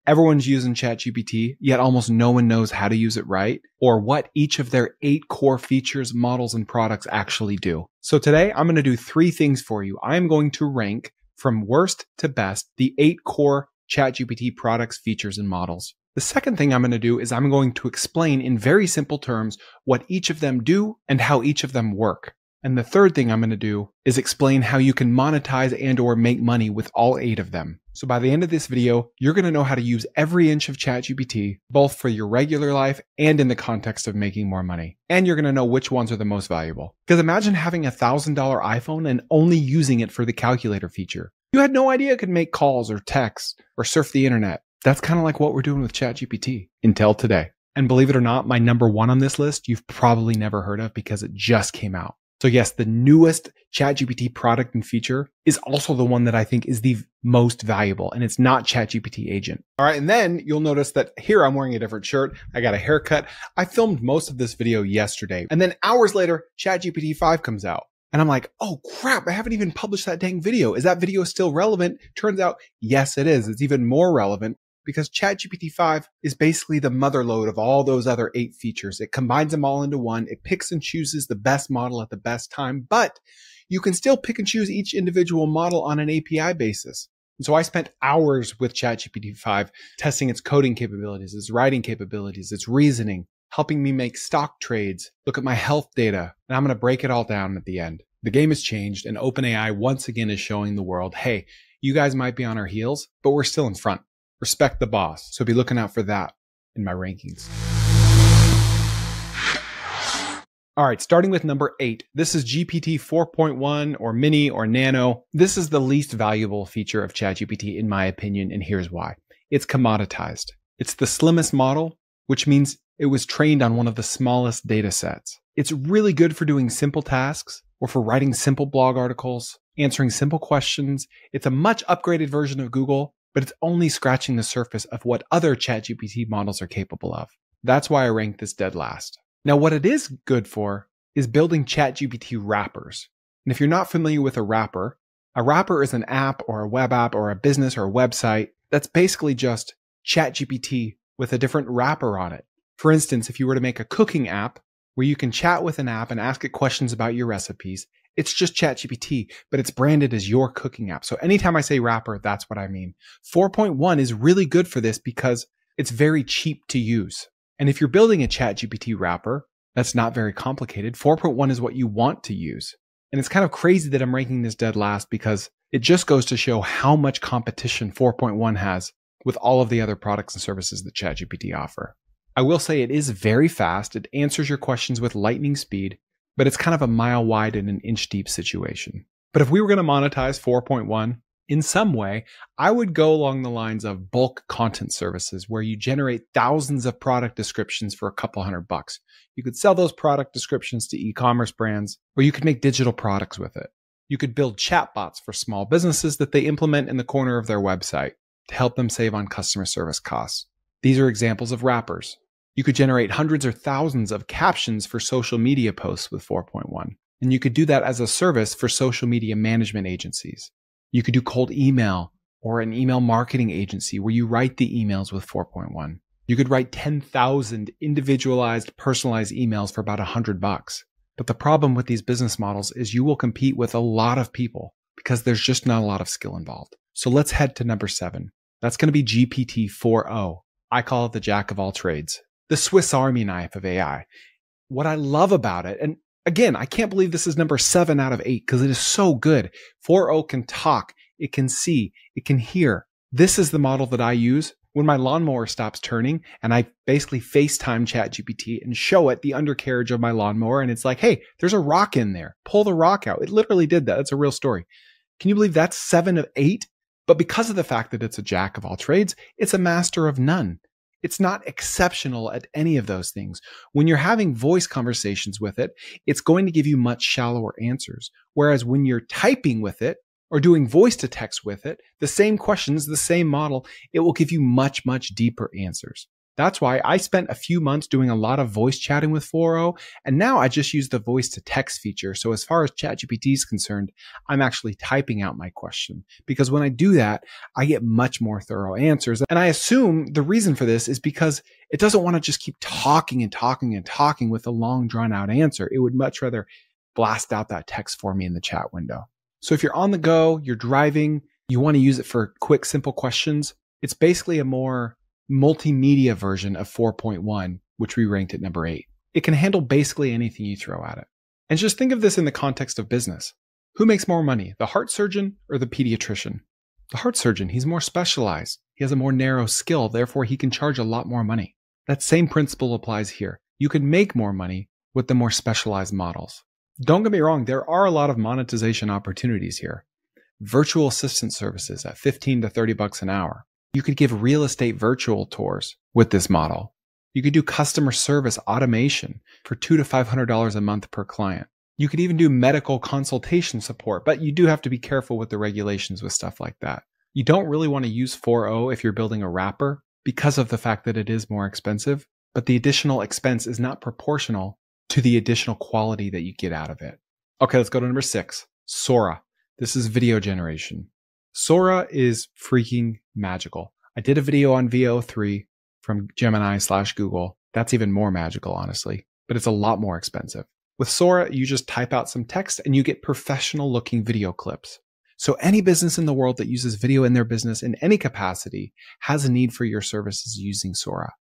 everyone's using ChatGPT, yet almost no one knows how to use it right, or what each of their 8 core features, models, and products actually do. So today, I'm going to do 3 things for you. I'm going to rank from worst to best the 8 core ChatGPT products, features, and models. The second thing I'm going to do is I'm going to explain in very simple terms what each of them do and how each of them work. And the third thing I'm going to do is explain how you can monetize and or make money with all 8 of them. So by the end of this video, you're going to know how to use every inch of ChatGPT, both for your regular life and in the context of making more money. And you're going to know which ones are the most valuable. Because imagine having a $1,000 iPhone and only using it for the calculator feature. You had no idea it could make calls or texts or surf the internet. That's kind of like what we're doing with ChatGPT until today. And believe it or not, my number 1 on this list, you've probably never heard of because it just came out. So yes, the newest ChatGPT product and feature is also the one that I think is the most valuable, and it's not ChatGPT Agent. All right, and then you'll notice that here I'm wearing a different shirt. I got a haircut. I filmed most of this video yesterday, and then hours later, ChatGPT 5 comes out. And I'm like, oh crap, I haven't even published that dang video. Is that video still relevant? Turns out, yes, it is. It's even more relevant because ChatGPT 5 is basically the motherlode of all those other 8 features. It combines them all into one. It picks and chooses the best model at the best time, but you can still pick and choose each individual model on an API basis. And so I spent hours with ChatGPT 5 testing its coding capabilities, its writing capabilities, its reasoning, helping me make stock trades, look at my health data, and I'm going to break it all down at the end. The game has changed, and OpenAI once again is showing the world, hey, you guys might be on our heels, but we're still in front. Respect the boss. So be looking out for that in my rankings. All right, starting with number 8. This is GPT 4.1 or Mini or Nano. This is the least valuable feature of ChatGPT in my opinion, and here's why. It's commoditized. It's the slimmest model, which means it was trained on one of the smallest data sets. It's really good for doing simple tasks or for writing simple blog articles, answering simple questions. It's a much upgraded version of Google, but it's only scratching the surface of what other ChatGPT models are capable of. That's why I rank this dead last. Now, what it is good for is building ChatGPT wrappers. And if you're not familiar with a wrapper is an app or a web app or a business or a website that's basically just ChatGPT with a different wrapper on it. For instance, if you were to make a cooking app where you can chat with an app and ask it questions about your recipes, it's just ChatGPT, but it's branded as your cooking app. So anytime I say wrapper, that's what I mean. 4.1 is really good for this because it's very cheap to use. And if you're building a ChatGPT wrapper, that's not very complicated. 4.1 is what you want to use. And it's kind of crazy that I'm ranking this dead last because it just goes to show how much competition 4.1 has with all of the other products and services that ChatGPT offer. I will say it is very fast. It answers your questions with lightning speed, but it's kind of a mile wide and an inch deep situation. But if we were going to monetize 4.1 in some way, I would go along the lines of bulk content services where you generate thousands of product descriptions for a couple $100. You could sell those product descriptions to e-commerce brands, or you could make digital products with it. You could build chatbots for small businesses that they implement in the corner of their website to help them save on customer service costs. These are examples of wrappers. You could generate hundreds or thousands of captions for social media posts with 4.1. And you could do that as a service for social media management agencies. You could do cold email or an email marketing agency where you write the emails with 4.1. You could write 10,000 individualized, personalized emails for about $100. But the problem with these business models is you will compete with a lot of people because there's just not a lot of skill involved. So let's head to number 7. That's going to be GPT 4.0. I call it the jack of all trades. The Swiss Army knife of AI. What I love about it, and again, I can't believe this is number 7 out of 8 because it is so good. 4.0 can talk, it can see, it can hear. This is the model that I use when my lawnmower stops turning and I basically FaceTime ChatGPT and show it the undercarriage of my lawnmower. And it's like, hey, there's a rock in there. Pull the rock out. It literally did that. That's a real story. Can you believe that's 7 of 8? But because of the fact that it's a jack of all trades, it's a master of none. It's not exceptional at any of those things. When you're having voice conversations with it, it's going to give you much shallower answers. Whereas when you're typing with it or doing voice to text with it, the same questions, the same model, it will give you much, much deeper answers. That's why I spent a few months doing a lot of voice chatting with 4.0, and now I just use the voice to text feature. So as far as ChatGPT is concerned, I'm actually typing out my question, because when I do that, I get much more thorough answers. And I assume the reason for this is because it doesn't want to just keep talking and talking and talking with a long drawn out answer. It would much rather blast out that text for me in the chat window. So if you're on the go, you're driving, you want to use it for quick, simple questions, it's basically a more multimedia version of 4.1, which we ranked at number 8. It can handle basically anything you throw at it. And just think of this in the context of business. Who makes more money, the heart surgeon or the pediatrician? The heart surgeon, he's more specialized. He has a more narrow skill, therefore he can charge a lot more money. That same principle applies here. You can make more money with the more specialized models. Don't get me wrong, there are a lot of monetization opportunities here. Virtual assistant services at $15 to $30 an hour. You could give real estate virtual tours with this model. You could do customer service automation for $200 to $500 a month per client. You could even do medical consultation support, but you do have to be careful with the regulations with stuff like that. You don't really want to use 4.0 if you're building a wrapper because of the fact that it is more expensive, but the additional expense is not proportional to the additional quality that you get out of it. Okay, let's go to number 6, Sora. This is video generation. Sora is freaking magical. I did a video on VO3 from Gemini/Google. That's even more magical, honestly, but it's a lot more expensive. With Sora, you just type out some text and you get professional looking video clips. So any business in the world that uses video in their business in any capacity has a need for your services using Sora.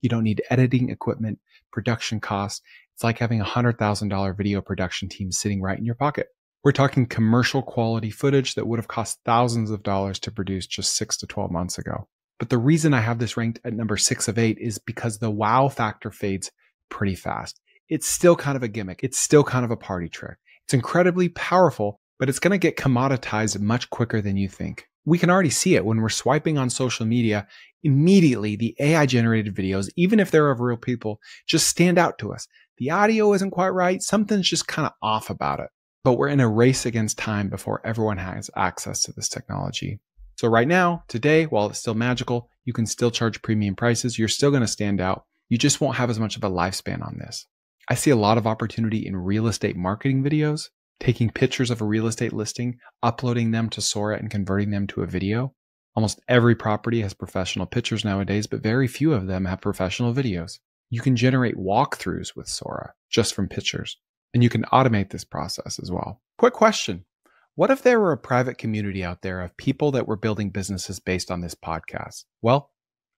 You don't need editing equipment, production costs. It's like having a $100,000 video production team sitting right in your pocket. We're talking commercial quality footage that would have cost thousands of dollars to produce just 6 to 12 months ago. But the reason I have this ranked at number 6 of 8 is because the wow factor fades pretty fast. It's still kind of a gimmick. It's still kind of a party trick. It's incredibly powerful, but it's going to get commoditized much quicker than you think. We can already see it when we're swiping on social media. Immediately, the AI generated videos, even if they're of real people, just stand out to us. The audio isn't quite right. Something's just kind of off about it. But we're in a race against time before everyone has access to this technology. So right now, today, while it's still magical, you can still charge premium prices. You're still going to stand out. You just won't have as much of a lifespan on this. I see a lot of opportunity in real estate marketing videos, taking pictures of a real estate listing, uploading them to Sora and converting them to a video. Almost every property has professional pictures nowadays, but very few of them have professional videos. You can generate walkthroughs with Sora just from pictures. And you can automate this process as well. Quick question. What if there were a private community out there of people that were building businesses based on this podcast? Well,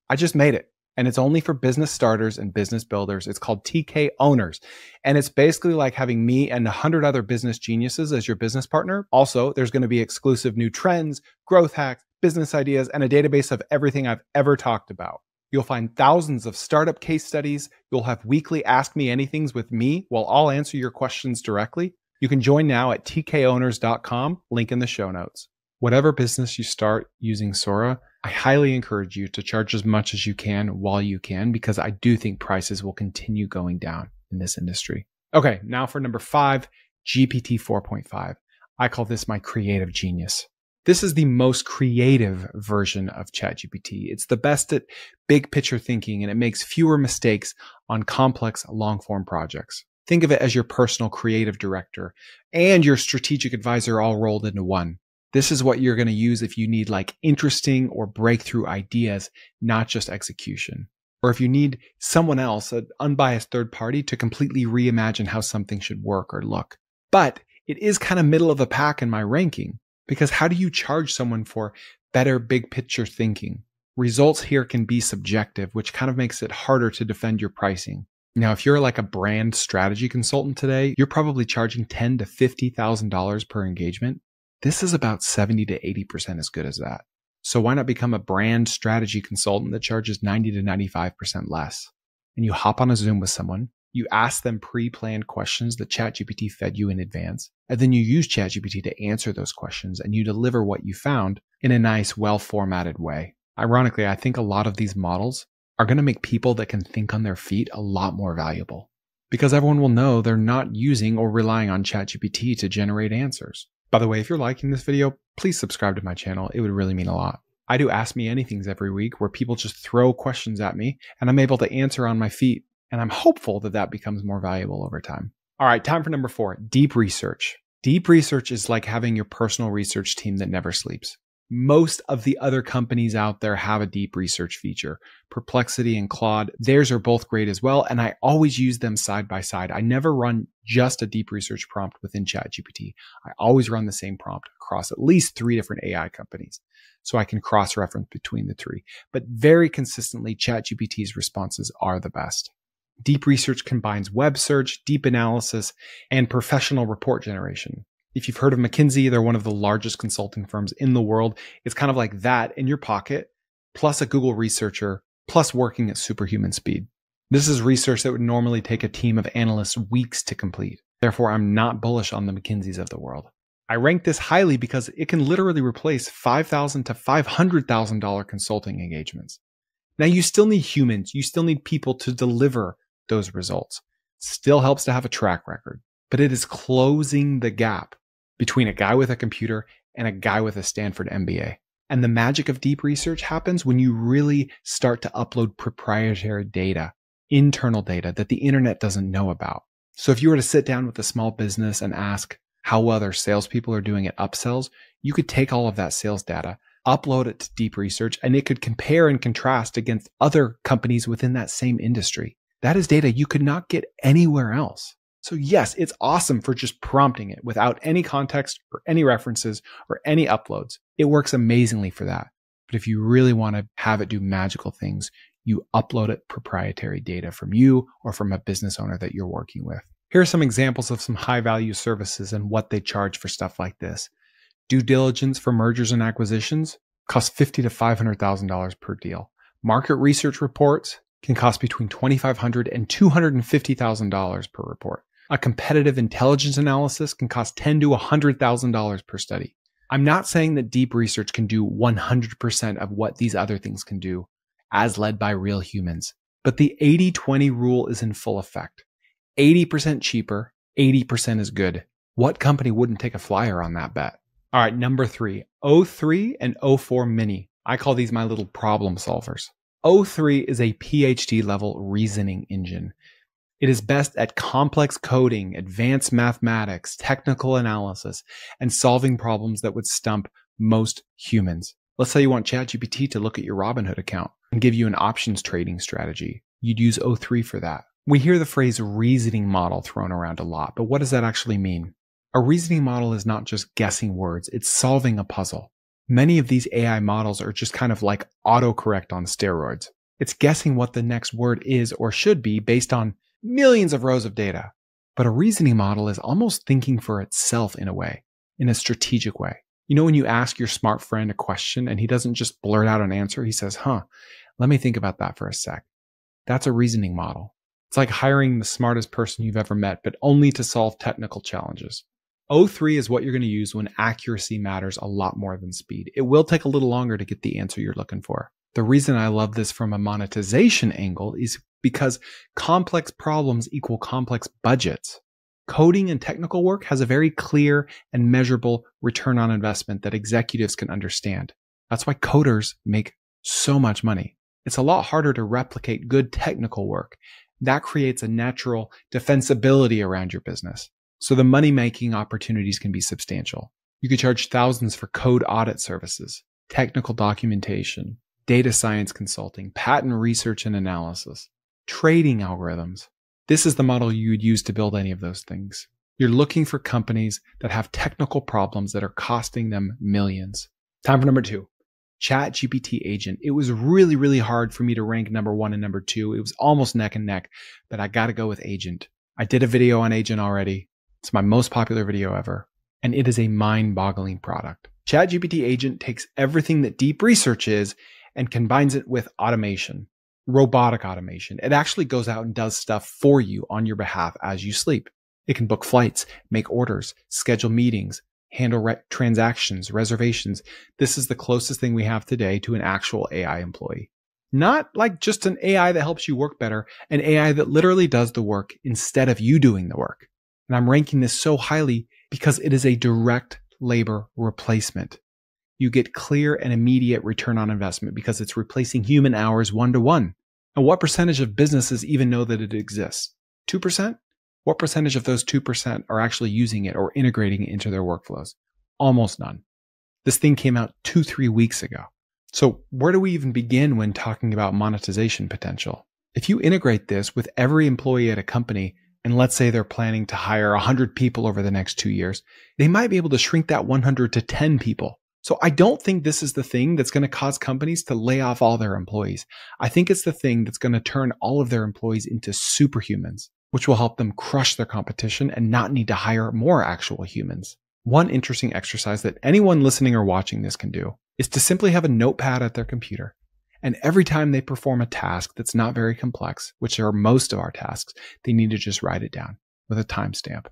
I just made it. And it's only for business starters and business builders. It's called TK Owners. And it's basically like having me and 100 other business geniuses as your business partner. Also, there's going to be exclusive new trends, growth hacks, business ideas, and a database of everything I've ever talked about. You'll find thousands of startup case studies. You'll have weekly Ask Me Anythings with me while I'll answer your questions directly. You can join now at tkowners.com, link in the show notes. Whatever business you start using Sora, I highly encourage you to charge as much as you can while you can, because I do think prices will continue going down in this industry. Okay, now for number 5, GPT 4.5. I call this my creative genius. This is the most creative version of ChatGPT. It's the best at big picture thinking, and it makes fewer mistakes on complex long-form projects. Think of it as your personal creative director and your strategic advisor all rolled into one. This is what you're going to use if you need like interesting or breakthrough ideas, not just execution. Or if you need someone else, an unbiased third party, to completely reimagine how something should work or look. But it is kind of middle of the pack in my ranking, because how do you charge someone for better big picture thinking? Results here can be subjective, which kind of makes it harder to defend your pricing. Now, if you're like a brand strategy consultant today, you're probably charging $10,000 to $50,000 per engagement. This is about 70 to 80% as good as that. So why not become a brand strategy consultant that charges 90 to 95% less? And you hop on a Zoom with someone, you ask them pre-planned questions that ChatGPT fed you in advance, and then you use ChatGPT to answer those questions, and you deliver what you found in a nice, well-formatted way. Ironically, I think a lot of these models are going to make people that can think on their feet a lot more valuable, because everyone will know they're not using or relying on ChatGPT to generate answers. By the way, if you're liking this video, please subscribe to my channel. It would really mean a lot. I do Ask Me Anythings every week where people just throw questions at me and I'm able to answer on my feet. And I'm hopeful that that becomes more valuable over time. All right, time for number 4, deep research. Deep research is like having your personal research team that never sleeps. Most of the other companies out there have a deep research feature. Perplexity and Claude, theirs are both great as well. And I always use them side by side. I never run just a deep research prompt within ChatGPT. I always run the same prompt across at least 3 different AI companies, so I can cross-reference between the 3. But very consistently, ChatGPT's responses are the best. Deep research combines web search, deep analysis, and professional report generation. If you've heard of McKinsey, they're one of the largest consulting firms in the world. It's kind of like that in your pocket, plus a Google researcher, plus working at superhuman speed. This is research that would normally take a team of analysts weeks to complete. Therefore, I'm not bullish on the McKinseys of the world. I rank this highly because it can literally replace $5,000 to $500,000 consulting engagements. Now, you still need humans. You still need people to deliver those results. Still helps to have a track record, but it is closing the gap between a guy with a computer and a guy with a Stanford MBA. And the magic of deep research happens when you really start to upload proprietary data, internal data that the internet doesn't know about. So if you were to sit down with a small business and ask how well their salespeople are doing at upsells, you could take all of that sales data, upload it to deep research, and it could compare and contrast against other companies within that same industry. That is data you could not get anywhere else. So yes, it's awesome for just prompting it without any context or any references or any uploads. It works amazingly for that. But if you really want to have it do magical things, you upload it proprietary data from you or from a business owner that you're working with. Here are some examples of some high value services and what they charge for stuff like this. Due diligence for mergers and acquisitions costs $50,000 to $500,000 per deal. Market research reports can cost between $2,500 and $250,000 per report. A competitive intelligence analysis can cost $10,000 to $100,000 per study. I'm not saying that deep research can do 100% of what these other things can do, as led by real humans. But the 80-20 rule is in full effect. 80% cheaper, 80% is good. What company wouldn't take a flyer on that bet? All right, number 3, O3 and O4 Mini. I call these my little problem solvers. O3 is a PhD level reasoning engine. It is best at complex coding, advanced mathematics, technical analysis, and solving problems that would stump most humans. Let's say you want ChatGPT to look at your Robinhood account and give you an options trading strategy. You'd use O3 for that. We hear the phrase reasoning model thrown around a lot, but what does that actually mean? A reasoning model is not just guessing words, it's solving a puzzle. Many of these AI models are just kind of like autocorrect on steroids. It's guessing what the next word is or should be based on millions of rows of data. But a reasoning model is almost thinking for itself in a way, in a strategic way. You know, when you ask your smart friend a question and he doesn't just blurt out an answer, he says, let me think about that for a sec. That's a reasoning model. It's like hiring the smartest person you've ever met, but only to solve technical challenges. O3 is what you're going to use when accuracy matters a lot more than speed. It will take a little longer to get the answer you're looking for. The reason I love this from a monetization angle is because complex problems equal complex budgets. Coding and technical work has a very clear and measurable return on investment that executives can understand. That's why coders make so much money. It's a lot harder to replicate good technical work. That creates a natural defensibility around your business. So the money-making opportunities can be substantial. You could charge thousands for code audit services, technical documentation, data science consulting, patent research and analysis, trading algorithms. This is the model you would use to build any of those things. You're looking for companies that have technical problems that are costing them millions. Time for number 2, ChatGPT Agent. It was really, really hard for me to rank number 1 and number 2. It was almost neck and neck, but I got to go with Agent. I did a video on Agent already. It's my most popular video ever, and it is a mind-boggling product. ChatGPT Agent takes everything that deep research is and combines it with automation, robotic automation. It actually goes out and does stuff for you on your behalf as you sleep. It can book flights, make orders, schedule meetings, handle transactions, reservations. This is the closest thing we have today to an actual AI employee. Not like just an AI that helps you work better, an AI that literally does the work instead of you doing the work. And I'm ranking this so highly because it is a direct labor replacement. You get clear and immediate return on investment because it's replacing human hours one-to-one. And what percentage of businesses even know that it exists? 2%? What percentage of those 2% are actually using it or integrating it into their workflows? Almost none. This thing came out 2-3 weeks ago. So where do we even begin when talking about monetization potential? If you integrate this with every employee at a company, and let's say they're planning to hire 100 people over the next 2 years, they might be able to shrink that 100 to 10 people. So I don't think this is the thing that's going to cause companies to lay off all their employees. I think it's the thing that's going to turn all of their employees into superhumans, which will help them crush their competition and not need to hire more actual humans. One interesting exercise that anyone listening or watching this can do is to simply have a notepad at their computer. And every time they perform a task that's not very complex, which are most of our tasks, they need to just write it down with a timestamp.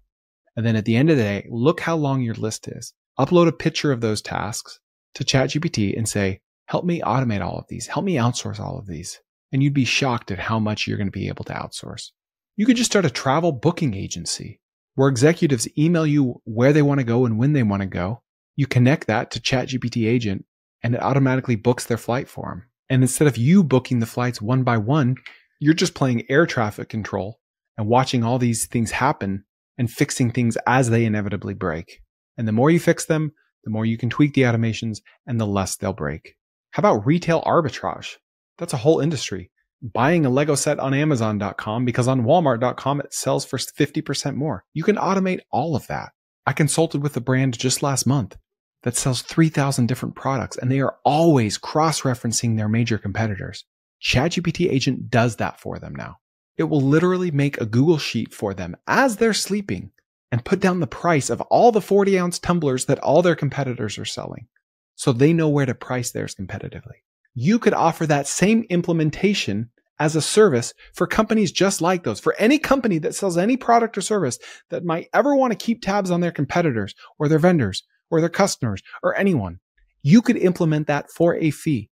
And then at the end of the day, look how long your list is. Upload a picture of those tasks to ChatGPT and say, help me automate all of these. Help me outsource all of these. And you'd be shocked at how much you're going to be able to outsource. You could just start a travel booking agency where executives email you where they want to go and when they want to go. You connect that to ChatGPT Agent and it automatically books their flight for them. And instead of you booking the flights one by one, you're just playing air traffic control and watching all these things happen and fixing things as they inevitably break. And the more you fix them, the more you can tweak the automations and the less they'll break. How about retail arbitrage? That's a whole industry. Buying a Lego set on Amazon.com because on Walmart.com it sells for 50% more. You can automate all of that. I consulted with a brand just last month that sells 3,000 different products, and they are always cross-referencing their major competitors. ChatGPT Agent does that for them now. It will literally make a Google Sheet for them as they're sleeping and put down the price of all the 40-ounce tumblers that all their competitors are selling, so they know where to price theirs competitively. You could offer that same implementation as a service for companies just like those. For any company that sells any product or service that might ever want to keep tabs on their competitors or their vendors or their customers or anyone, you could implement that for a fee.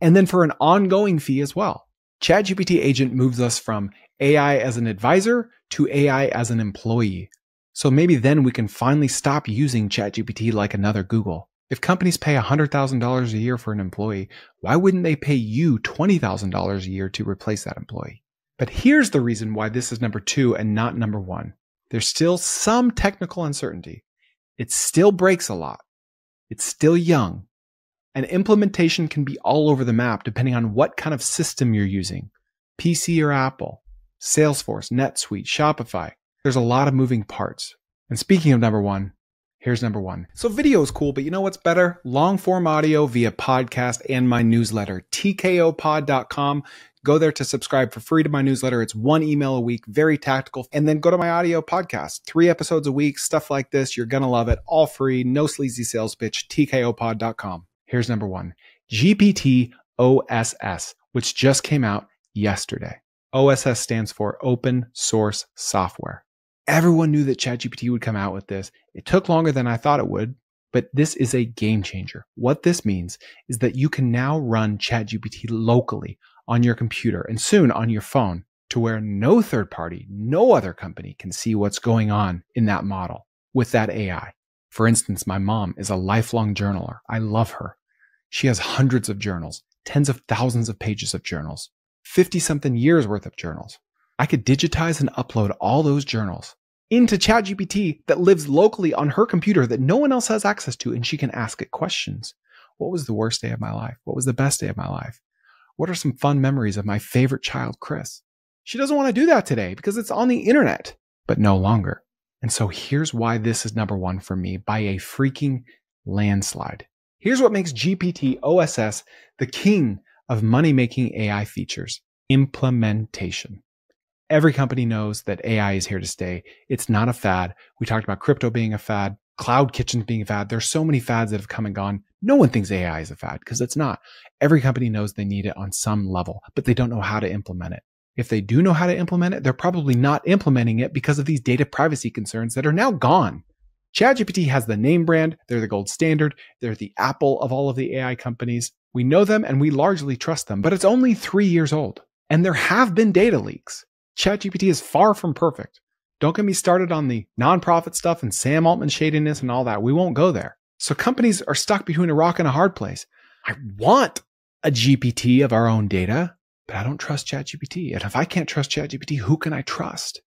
And then for an ongoing fee as well. ChatGPT Agent moves us from AI as an advisor to AI as an employee. So maybe then we can finally stop using ChatGPT like another Google. If companies pay $100,000 a year for an employee, why wouldn't they pay you $20,000 a year to replace that employee? But here's the reason why this is number 2 and not number 1. There's still some technical uncertainty. It still breaks a lot. It's still young. And implementation can be all over the map depending on what kind of system you're using. PC or Apple, Salesforce, NetSuite, Shopify. There's a lot of moving parts. And speaking of number 1, here's number 1. So video is cool, but you know what's better? Long form audio via podcast and my newsletter, tkopod.com. Go there to subscribe for free to my newsletter. It's 1 email a week, very tactical. And then go to my audio podcast, 3 episodes a week, stuff like this. You're going to love it. All free, no sleazy sales pitch, tkopod.com. Here's number 1, GPT OSS, which just came out yesterday. OSS stands for Open Source Software. Everyone knew that ChatGPT would come out with this. It took longer than I thought it would, but this is a game changer. What this means is that you can now run ChatGPT locally on your computer and soon on your phone to where no third party, no other company can see what's going on in that model with that AI. For instance, my mom is a lifelong journaler. I love her. She has hundreds of journals, tens of thousands of pages of journals, 50-something years worth of journals. I could digitize and upload all those journals into ChatGPT that lives locally on her computer that no one else has access to, and she can ask it questions. What was the worst day of my life? What was the best day of my life? What are some fun memories of my favorite child, Chris? She doesn't want to do that today because it's on the internet, but no longer. And so here's why this is number 1 for me by a freaking landslide. Here's what makes GPT OSS the king of money-making AI features: implementation. Every company knows that AI is here to stay. It's not a fad. We talked about crypto being a fad, cloud kitchens being a fad. There's so many fads that have come and gone. No one thinks AI is a fad because it's not. Every company knows they need it on some level, but they don't know how to implement it. If they do know how to implement it, they're probably not implementing it because of these data privacy concerns that are now gone. ChatGPT has the name brand. They're the gold standard. They're the Apple of all of the AI companies. We know them and we largely trust them, but it's only 3 years old. And there have been data leaks. ChatGPT is far from perfect. Don't get me started on the nonprofit stuff and Sam Altman shadiness and all that. We won't go there. So companies are stuck between a rock and a hard place. I want a GPT of our own data, but I don't trust ChatGPT. And if I can't trust ChatGPT, who can I trust?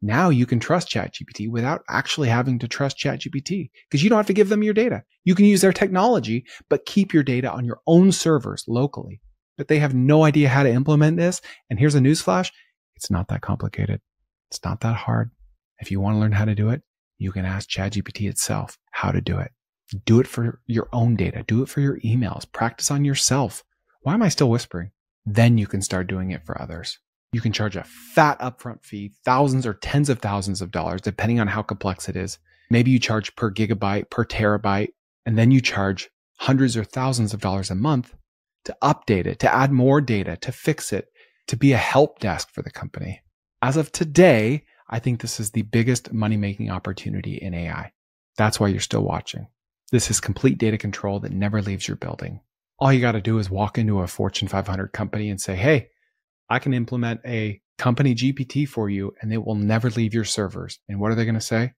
Now you can trust ChatGPT without actually having to trust ChatGPT because you don't have to give them your data. You can use their technology, but keep your data on your own servers locally. But they have no idea how to implement this. And here's a newsflash. It's not that complicated. It's not that hard. If you want to learn how to do it, you can ask ChatGPT itself how to do it. Do it for your own data. Do it for your emails. Practice on yourself. Why am I still whispering? Then you can start doing it for others. You can charge a fat upfront fee, thousands or tens of thousands of dollars, depending on how complex it is. Maybe you charge per gigabyte, per terabyte, and then you charge hundreds or thousands of dollars a month to update it, to add more data, to fix it, to be a help desk for the company. As of today, I think this is the biggest money-making opportunity in AI. That's why you're still watching. This is complete data control that never leaves your building. All you got to do is walk into a Fortune 500 company and say, hey, I can implement a company GPT for you and it will never leave your servers. And what are they going to say?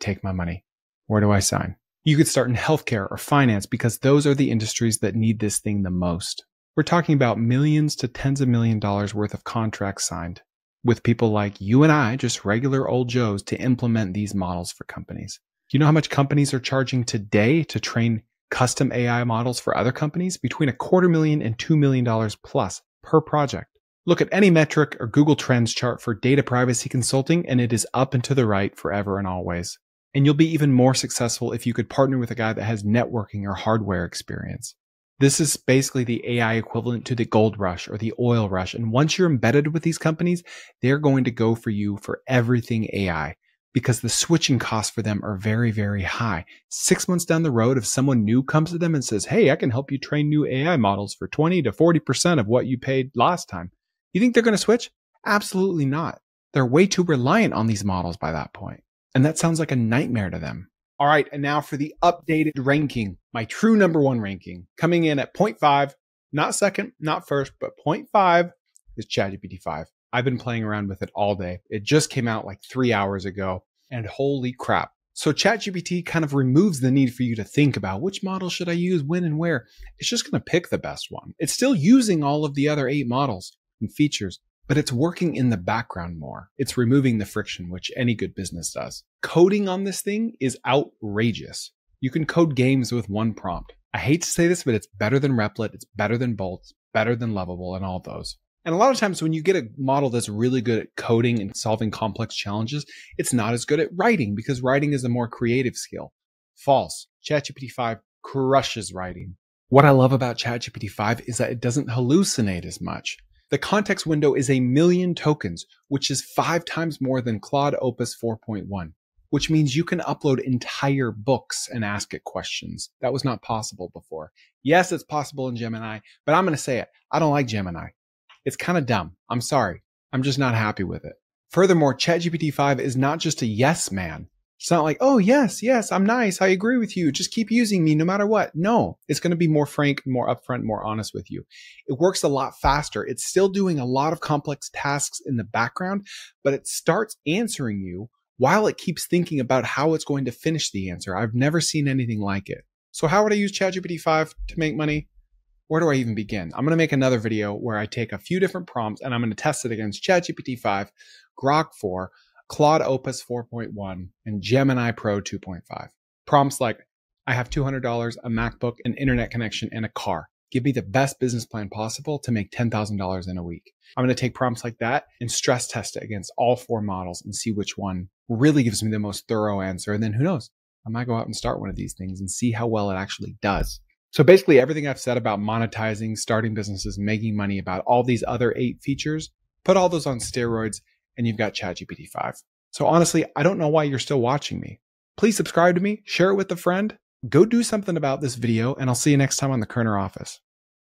Take my money. Where do I sign? You could start in healthcare or finance because those are the industries that need this thing the most. We're talking about millions to tens of $millions worth of contracts signed with people like you and I, just regular old Joes, to implement these models for companies. Do you know how much companies are charging today to train custom AI models for other companies? Between $250,000 and $2 million plus per project. Look at any metric or Google Trends chart for data privacy consulting, and it is up and to the right forever and always. And you'll be even more successful if you could partner with a guy that has networking or hardware experience. This is basically the AI equivalent to the gold rush or the oil rush. And once you're embedded with these companies, they're going to go for you for everything AI because the switching costs for them are very, very high. 6 months down the road, if someone new comes to them and says, hey, I can help you train new AI models for 20 to 40% of what you paid last time. You think they're going to switch? Absolutely not. They're way too reliant on these models by that point. And that sounds like a nightmare to them. All right. And now for the updated ranking, my true number one ranking coming in at 0.5, not second, not first, but 0.5 is ChatGPT 5. I've been playing around with it all day. It just came out like 3 hours ago and holy crap. So ChatGPT kind of removes the need for you to think about which model should I use, when and where. It's just going to pick the best one. It's still using all of the other 8 models and features, but it's working in the background more. It's removing the friction, which any good business does. Coding on this thing is outrageous. You can code games with one prompt. I hate to say this, but it's better than Replit, it's better than Bolt, it's better than Lovable and all those. And a lot of times when you get a model that's really good at coding and solving complex challenges, it's not as good at writing because writing is a more creative skill. False. ChatGPT 5 crushes writing. What I love about ChatGPT 5 is that it doesn't hallucinate as much. The context window is 1 million tokens, which is 5 times more than Claude Opus 4.1, which means you can upload entire books and ask it questions. That was not possible before. Yes, it's possible in Gemini, but I'm going to say it. I don't like Gemini. It's kind of dumb. I'm sorry. I'm just not happy with it. Furthermore, ChatGPT 5 is not just a yes man. It's not like, oh, yes, I'm nice. I agree with you. Just keep using me no matter what. No, it's going to be more frank, more upfront, more honest with you. It works a lot faster. It's still doing a lot of complex tasks in the background, but it starts answering you while it keeps thinking about how it's going to finish the answer. I've never seen anything like it. So how would I use ChatGPT 5 to make money? Where do I even begin? I'm going to make another video where I take a few different prompts and I'm going to test it against ChatGPT 5, Grok 4, Claude Opus 4.1, and Gemini Pro 2.5. Prompts like, I have $200, a MacBook, an internet connection, and a car. Give me the best business plan possible to make $10,000 in a week. I'm going to take prompts like that and stress test it against all 4 models and see which one really gives me the most thorough answer. And then who knows? I might go out and start one of these things and see how well it actually does. So basically everything I've said about monetizing, starting businesses, making money, about all these other 8 features, put all those on steroids and you've got ChatGPT 5. So honestly, I don't know why you're still watching me. Please subscribe to me, share it with a friend, go do something about this video, and I'll see you next time on the Kerner Office.